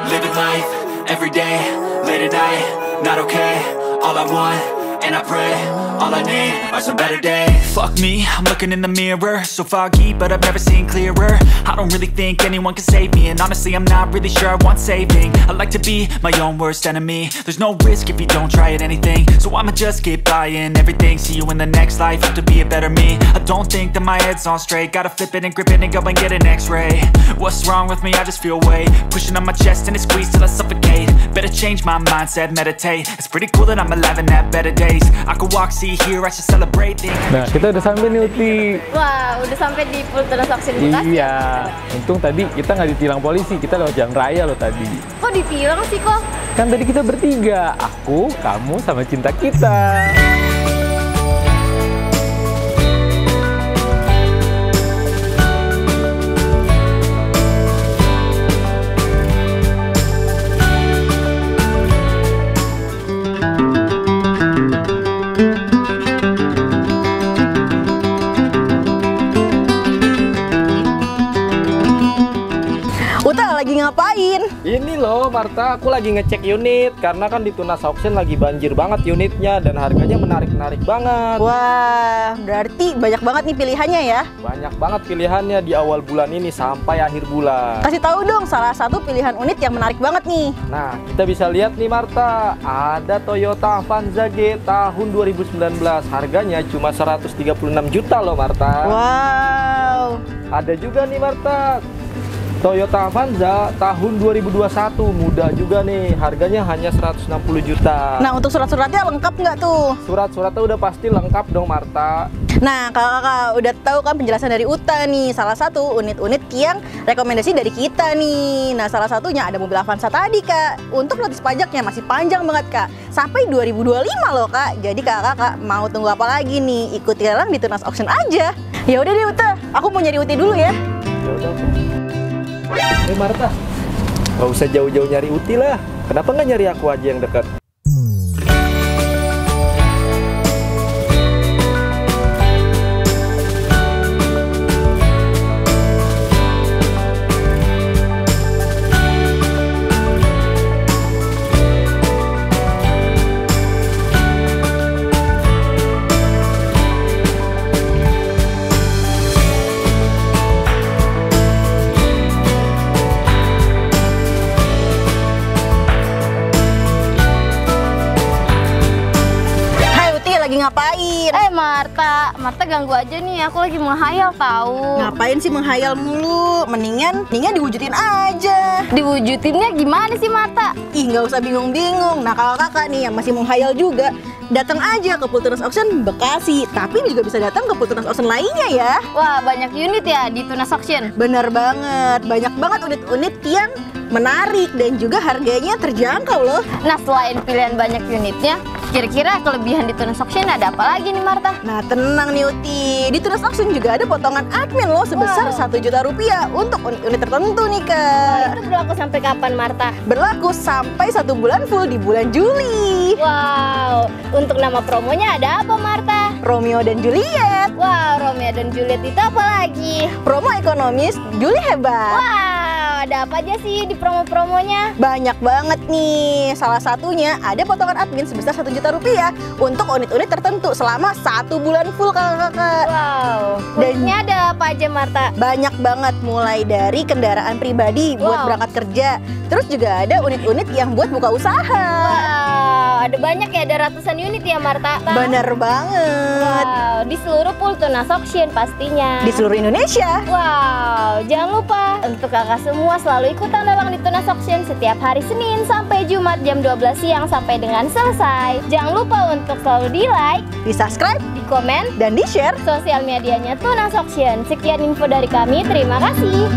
living life, every day, late at night, not okay. All I want, and I pray, all I need are some better days. Fuck me, I'm looking in the mirror, so foggy, but I've never seen clearer. I don't really think anyone can save me, and honestly I'm not really sure I want saving. I like to be my own worst enemy. There's no risk if you don't try at anything, so I'ma just keep buying everything. See you in the next life, have to be a better me. I don't think that my head's on straight, gotta flip it and grip it and go and get an x-ray. What's wrong with me? I just feel weight pushing on my chest and it squeezes till I suffocate. Better change my mindset, meditate. It's pretty cool that I'm alive and have better days. I could walk, see, hear, I should celebrate things. Nah, kita udah sampai nih Uti. Wah, udah sampai di Pultunas Auction Bekasi. Iya, untung tadi kita nggak ditilang polisi, kita lewat jalan raya loh tadi. Kok ditilang sih kok? Kan tadi kita bertiga, aku, kamu, sama cinta kita. Lagi ngapain? Ini loh Marta, aku lagi ngecek unit karena kan di Tunas Auction lagi banjir banget unitnya dan harganya menarik-menarik banget. Wah, berarti banyak banget nih pilihannya ya? Banyak banget pilihannya di awal bulan ini sampai akhir bulan. Kasih tahu dong salah satu pilihan unit yang menarik banget nih. Nah, kita bisa lihat nih Marta, ada Toyota Avanza G tahun 2019. Harganya cuma 136 juta loh Marta. Wow. Ada juga nih Marta, Toyota Avanza tahun 2021, muda juga nih, harganya hanya 160 juta. Nah, untuk surat-suratnya lengkap nggak tuh? Surat-suratnya udah pasti lengkap dong Marta. Nah, kakak-kakak udah tahu kan penjelasan dari Uta nih, salah satu unit-unit yang rekomendasi dari kita nih. Nah, salah satunya ada mobil Avanza tadi kak. Untuk notis pajaknya masih panjang banget kak, sampai 2025 loh kak. Jadi kakak-kakak mau tunggu apa lagi nih? Ikuti lelang di Tunas Auction aja. Ya udah deh Uta, aku mau nyari Uti dulu ya. Ya udah. Marta, nggak usah jauh-jauh nyari Uti lah. Kenapa nggak nyari aku aja yang dekat? Lagi ngapain? Marta ganggu aja nih, aku lagi menghayal tahu. Ngapain sih menghayal mulu? Mendingan diwujudin aja. Diwujudinnya gimana sih Marta? Ih, nggak usah bingung-bingung. Nah, kalau kakak nih yang masih menghayal juga, datang aja ke Pultunas Auction Bekasi. Tapi juga bisa datang ke Pultunas Auction lainnya ya. Wah, banyak unit ya di Tunas Auction. Bener banget, banyak banget unit-unit yang menarik dan juga harganya terjangkau loh. Nah, selain pilihan banyak unitnya, kira-kira kelebihan di Tunas Auction ada apa lagi nih Marta? Nah, tenang nih Uti, di Tunas Auction juga ada potongan admin loh sebesar 1 juta rupiah untuk unit-unit tertentu nih kak. Itu berlaku sampai kapan Marta? Berlaku sampai 1 bulan full di bulan Juli. Wow, untuk nama promonya ada apa Marta? Romeo dan Juliet. Wow, Romeo dan Juliet itu apa lagi? Promo ekonomis Juli hebat. Wow, ada apa aja sih di promo-promonya? Banyak banget nih. Salah satunya ada potongan admin sebesar 1 juta rupiah untuk unit-unit tertentu selama 1 bulan full kakak-kakak. Wow, unitnya ada apa aja Marta? Banyak banget, mulai dari kendaraan pribadi buat berangkat kerja. Terus juga ada unit-unit yang buat buka usaha. Wow, ada banyak ya, ada ratusan unit ya Marta? Bener banget. Wow, di seluruh Pultunas Auction pastinya. Di seluruh Indonesia. Wow, jangan lupa untuk kakak semua selalu ikutan lelang di Tunas Auction setiap hari Senin sampai Jumat jam 12 siang sampai dengan selesai. Jangan lupa untuk selalu di like, di subscribe, di komen, dan di share sosial medianya Tunas Auction. Sekian info dari kami, terima kasih.